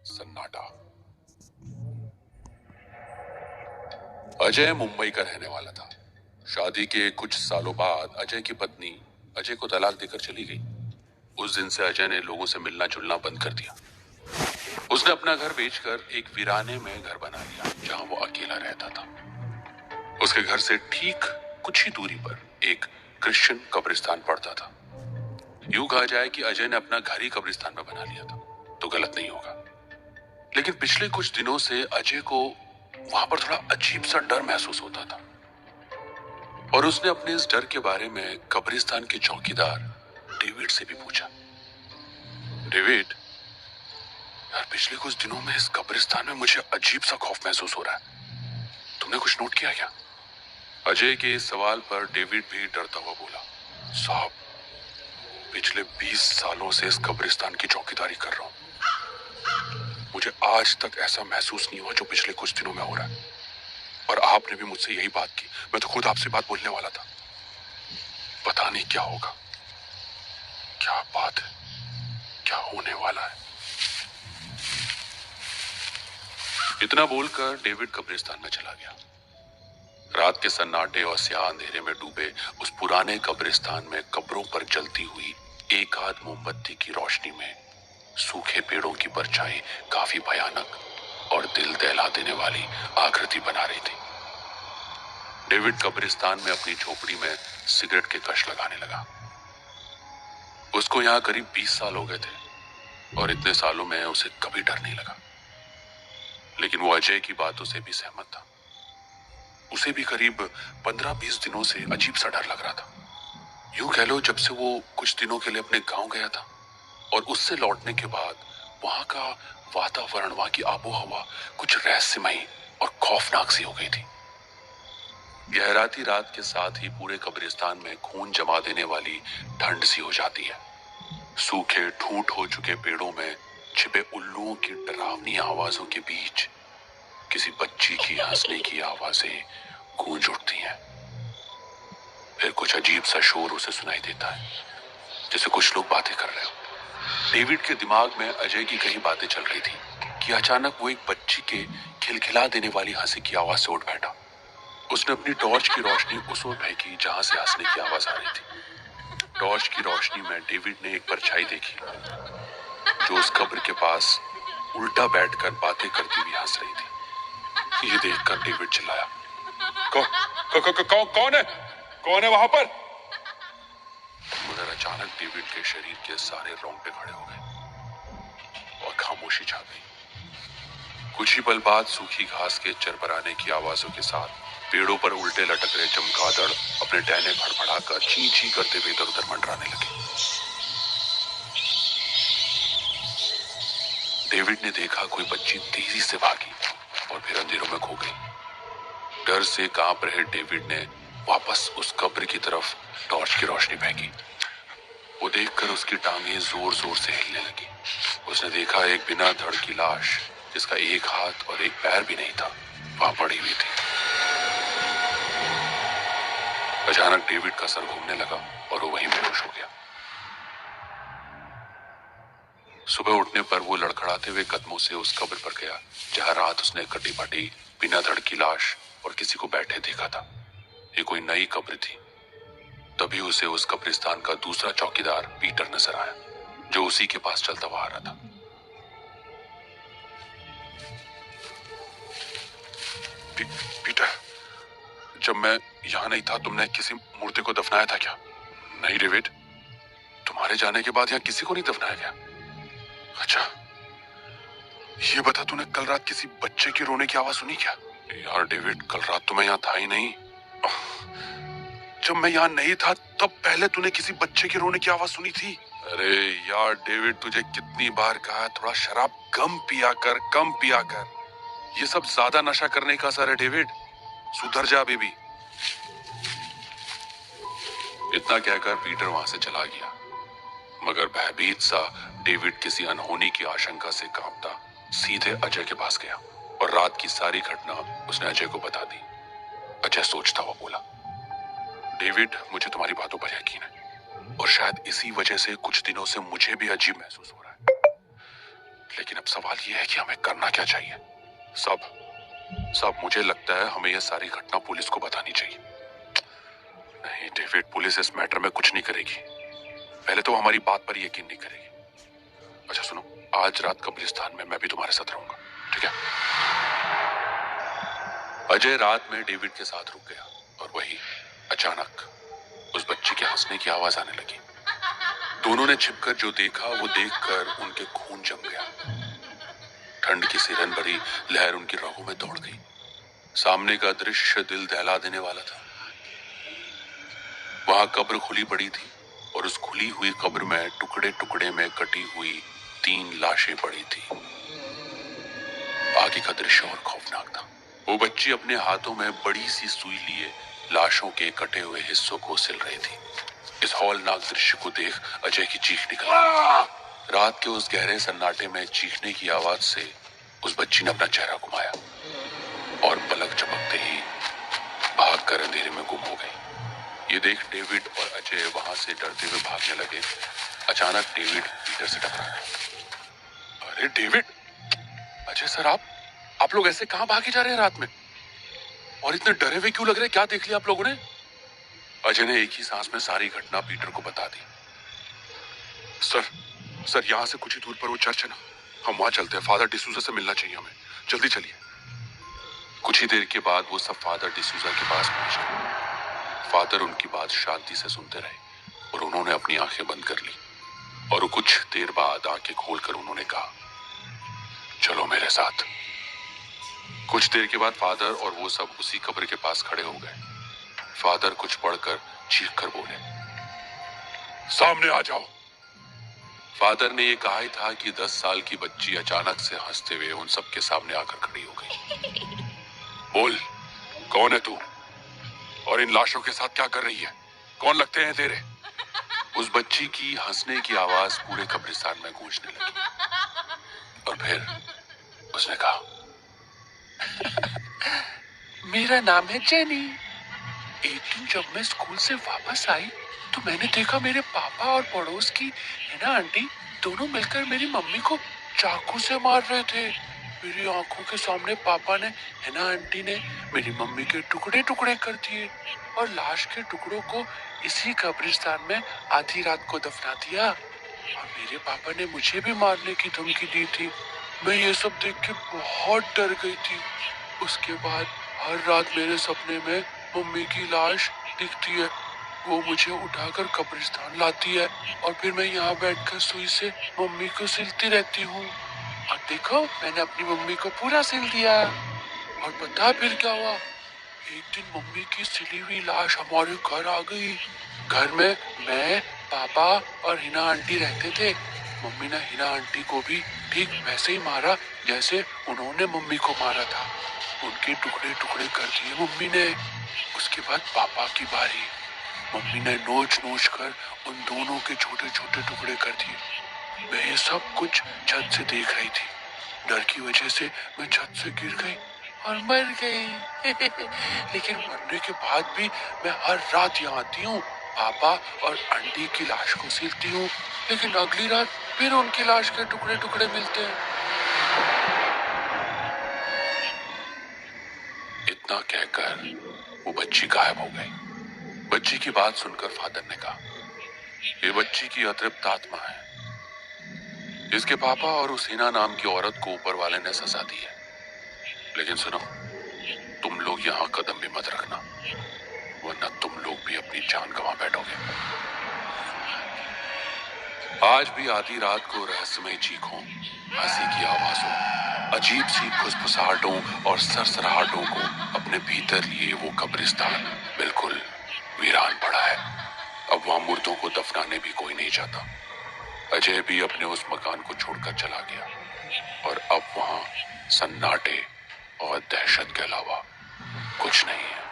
सन्नाटा। अजय मुंबई का रहने वाला था। शादी के कुछ सालों बाद अजय की पत्नी अजय को तलाक देकर चली गई। उस दिन से अजय ने लोगों से मिलना जुलना बंद कर दिया। उसने अपना घर बेचकर एक वीराने में घर बना लिया जहां वो अकेला रहता था। उसके घर से ठीक कुछ ही दूरी पर एक क्रिश्चियन कब्रिस्तान पड़ता था। यूं कहा जाए कि अजय ने अपना घर ही कब्रिस्तान में बना लिया था तो गलत नहीं होगा। लेकिन पिछले कुछ दिनों से अजय को वहां पर थोड़ा अजीब सा डर महसूस होता था और उसने अपने इस डर के बारे में कब्रिस्तान के चौकीदार डेविड से भी पूछा। डेविड, यार पिछले कुछ दिनों में इस कब्रिस्तान में मुझे अजीब सा खौफ महसूस हो रहा है। तुमने कुछ नोट किया क्या? अजय के इस सवाल पर डेविड भी डरता हुआ बोला, साहब पिछले 20 सालों से इस कब्रिस्तान की चौकीदारी कर रहा हूं। मुझे आज तक ऐसा महसूस नहीं हुआ जो पिछले कुछ दिनों में हो रहा है। और आपने भी मुझसे यही बात की। मैं तो खुद आपसे बात बोलने वाला था। पता नहीं क्या होगा, क्या बात है, क्या होने वाला है। इतना बोलकर डेविड कब्रिस्तान में चला गया। रात के सन्नाटे और स्याह अंधेरे में डूबे उस पुराने कब्रिस्तान में कब्रों पर जलती हुई एक आध मोमबत्ती की रोशनी में सूखे पेड़ों की परछाई काफी भयानक और दिल दहला देने वाली आकृति बना रही थी। डेविड कब्रिस्तान में अपनी झोपड़ी में सिगरेट के कश लगाने लगा। उसको यहाँ करीब 20 साल हो गए थे और इतने सालों में उसे कभी डर नहीं लगा। लेकिन वो अजय की बातों से भी सहमत था। उसे भी करीब 15-20 दिनों से अजीब सा डर लग रहा था। यूं कह लो जब से वो कुछ दिनों के लिए अपने गांव गया था और उससे लौटने के बाद वहां का वातावरण, वहां की आबोहवा कुछ रहस्यमयी और खौफनाक सी हो गई थी। गहराती रात के साथ ही पूरे कब्रिस्तान में खून जमा देने वाली ठंड सी हो जाती है। सूखे ठूंठ हो चुके पेड़ों में छिपे उल्लुओं की डरावनी आवाजों के बीच किसी बच्ची की हंसने की आवाजें गूंज उठती हैं। फिर कुछ अजीब सा शोर उसे सुनाई देता है, जैसे कुछ लोग बातें कर रहे हो। डेविड के दिमाग में अजय की कई बातें चल रही थी कि अचानक वो एक बच्ची के खिलखिला देने वाली हंसी की आवाज से उठ बैठा। उसने अपनी टॉर्च की रोशनी उस ओर फेंकी जहां से हंसने की आवाज आ रही थी। टॉर्च की रोशनी में डेविड ने एक परछाई देखी जो उस कब्र के पास उल्टा बैठकर बातें करती हुई हंस रही थी। ये देखकर डेविड चिल्लाया, कौन है? कौन है वहां पर? मगर अचानक डेविड के शरीर के सारे रोंगटे खड़े हो गए और खामोशी छा गई। कुछ ही पल बाद सूखी घास के चरपराने की आवाजों के साथ पेड़ों पर उल्टे लटक रहे चमगादड़ अपने टहने फड़फड़ाकर ची ची करते हुए इधर उधर मंडराने लगे। डेविड ने देखा कोई बच्ची तेजी से भागी और फिर अंधेरों में खो गई। डर से कांप रहे डेविड ने वापस उस कब्र की तरफ टॉर्च की रोशनी फेंकी। वो देखकर उसकी टांगें जोर जोर से हिलने लगी। उसने देखा एक बिना धड़ की लाश जिसका एक हाथ और एक पैर भी नहीं था वहां पड़ी हुई थी। अचानक डेविड का सर घूमने लगा और वो वहीं बेहोश हो गया। सुबह उठने पर वो लड़खड़ाते हुए कदमों से उस कब्र पर गया जहां रात उसने कटी फटी बिना धड़ की लाश और किसी को बैठे देखा था। ये कोई नई कब्र थी। तभी उसे उस कब्रिस्तान का दूसरा चौकीदार पीटर नजर आया जो उसी के पास चलता हुआ आ रहा था। पीटर, जब मैं यहाँ नहीं था तुमने किसी मूर्ति को दफनाया था क्या? नहीं डेविड, तुम्हारे जाने के बाद यहाँ किसी को नहीं दफनाया गया। अच्छा, ये बता तूने कल रात किसी बच्चे के रोने की आवाज सुनी क्या? यार डेविड, कल रात तो मैं यहाँ था ही नहीं। जब मैं यहाँ नहीं था तब पहले तूने किसी बच्चे के रोने की आवाज सुनी थी। अरे यार डेविड, तुझे कितनी बार कहा थोड़ा शराब कम पिया कर, कम पिया कर। ये सब ज्यादा नशा करने का असर है डेविड, सुधर जा बेबी। इतना कहकर पीटर वहां से चला गया। मगर भयभीत सा डेविड किसी अनहोनी की आशंका से कांपता सीधे अजय के पास गया और रात की सारी घटना उसने अजय को बता दी। अजय सोचता हुआ बोला, डेविड, मुझे तुम्हारी बातों पर यकीन है और शायद इसी वजह से कुछ दिनों से मुझे भी अजीब महसूस हो रहा है। लेकिन अब सवाल यह है कि हमें करना क्या चाहिए। सब सब मुझे लगता है हमें यह सारी घटना पुलिस को बतानी चाहिए। नहीं डेविड, पुलिस इस मैटर में कुछ नहीं करेगी। पहले तो हमारी बात पर यकीन नहीं करेगी। अच्छा सुनो, आज रात कब्रिस्तान में मैं भी तुम्हारे साथ रहूंगा, ठीक है? अजय रात में डेविड के साथ रुक गया और वही अचानक उस बच्ची के हंसने की आवाज आने लगी। दोनों ने छिपकर जो देखा वो देखकर उनके खून जम गया। ठंड की सिरन भरी लहर उनकी रगों में दौड़ गई। सामने का दृश्य दिल दहला देने वाला था। वहां कब्र खुली पड़ी थी और उस खुली हुई कब्र में टुकड़े टुकड़े में कटी हुई 3 लाशें पड़ी थी। आगे का दृश्य और खौफनाक था। वो बच्ची अपने हाथों में बड़ी सी सुई लिए लाशों के कटे हुए हिस्सों को सिल रही थी। इस हौलनाक दृश्य को देख अजय की चीख निकल आई। रात के उस गहरे सन्नाटे में चीखने की आवाज से उस बच्ची ने अपना चेहरा घुमाया और पलक झपकते ही भागकर अंधेरे में गुम हो गई। ये देख डेविड और अजय वहां से डरते हुए भागने लगे। अचानक डेविड पीटर से टकराया। अरे डेविड, अजय सर, आप लोग ऐसे कहां भागे जा रहे हैं रात में? और इतने डरे हुए क्यों लग रहे? क्या देख लिया आप लोगों ने? अजय ने एक ही सांस में सारी घटना पीटर को बता दी। सर यहाँ से कुछ ही दूर पर वो चर्च है ना, हम वहां चलते हैं। फादर डिसूजा से मिलना चाहिए हमें, जल्दी चलिए। कुछ ही देर के बाद वो सब फादर डिसूजा के पास पहुंच गए। फादर उनकी बात शांति से सुनते रहे और उन्होंने अपनी आंखें बंद कर ली और कुछ देर बाद आंखें खोलकर उन्होंने कहा, चलो मेरे साथ। कुछ देर के बाद फादर और वो सब उसी कब्र के पास खड़े हो गए। फादर कुछ पढ़कर चीख कर बोले, सामने आ जाओ। फादर ने ये कहा ही था कि 10 साल की बच्ची अचानक से हंसते हुए उन सबके सामने आकर खड़ी हो गई। बोल, कौन है तू और इन लाशों के साथ क्या कर रही है? कौन लगते हैं तेरे? उस बच्ची की हंसने की आवाज पूरे कब्रिस्तान में गूंजने लगी और फिर उसने कहा, मेरा नाम है जेनी। एक दिन जब मैं स्कूल से वापस आई तो मैंने देखा मेरे पापा और पड़ोस की है ना आंटी दोनों मिलकर मेरी मम्मी को चाकू से मार रहे थे। मेरी आंखों के सामने पापा ने है ना आंटी ने मेरी मम्मी के टुकड़े टुकड़े कर दिए और लाश के टुकड़ों को इसी कब्रिस्तान में आधी रात को दफना दिया। और मेरे पापा ने मुझे भी मारने की धमकी दी थी। मैं ये सब देख के बहुत डर गई थी। उसके बाद हर रात मेरे सपने में मम्मी की लाश दिखती है। वो मुझे उठाकर कब्रिस्तान लाती है और फिर मैं यहाँ बैठकर सुई से मम्मी को सिलती रहती हूँ। और देखो, मैंने अपनी मम्मी को पूरा सिल दिया। और पता फिर क्या हुआ? एक दिन मम्मी की सिली हुई लाश हमारे घर आ गई। घर में मैं, पापा और हिना आंटी रहते थे। मम्मी ने हिना आंटी को भी ठीक वैसे ही मारा जैसे उन्होंने मम्मी को मारा था। उनके टुकड़े टुकड़े कर दिए मम्मी ने। उसके बाद पापा की बारी। मम्मी ने नोच नोच कर उन दोनों के छोटे छोटे टुकड़े कर दिए। मैं ये सब कुछ छत से देख रही थी। डर की वजह से मैं छत से गिर गई और मर गई। लेकिन मरने के बाद भी मैं हर रात यहाँ आती हूँ, पापा और आंटी की लाश को सिलती हूँ। लेकिन अगली रात फिर उनकी लाश के टुकड़े टुकड़े मिलते हैं। इतना कहकर वो बच्ची गायब हो गई। बच्ची की बात सुनकर फादर ने कहा, ये बच्ची की अतृप्त आत्मा है। इसके पापा और उस हिना नाम की औरत को ऊपर वाले ने सजा दी है। लेकिन सुनो, तुम लोग यहाँ कदम भी मत रखना, वरना तुम लोग भी अपनी जान गंवा बैठोगे। आज भी आधी रात को रहस्यमय चीखों, हंसी की आवाजों, अजीब सी फुसफुसाहटों और सरसराहटों को अपने भीतर लिए वो कब्रिस्तान बिल्कुल वीरान पड़ा है। अब वहां मुर्दों को दफनाने भी कोई नहीं चाहता। अजय भी अपने उस मकान को छोड़कर चला गया और अब वहां सन्नाटे और दहशत के अलावा कुछ नहीं है।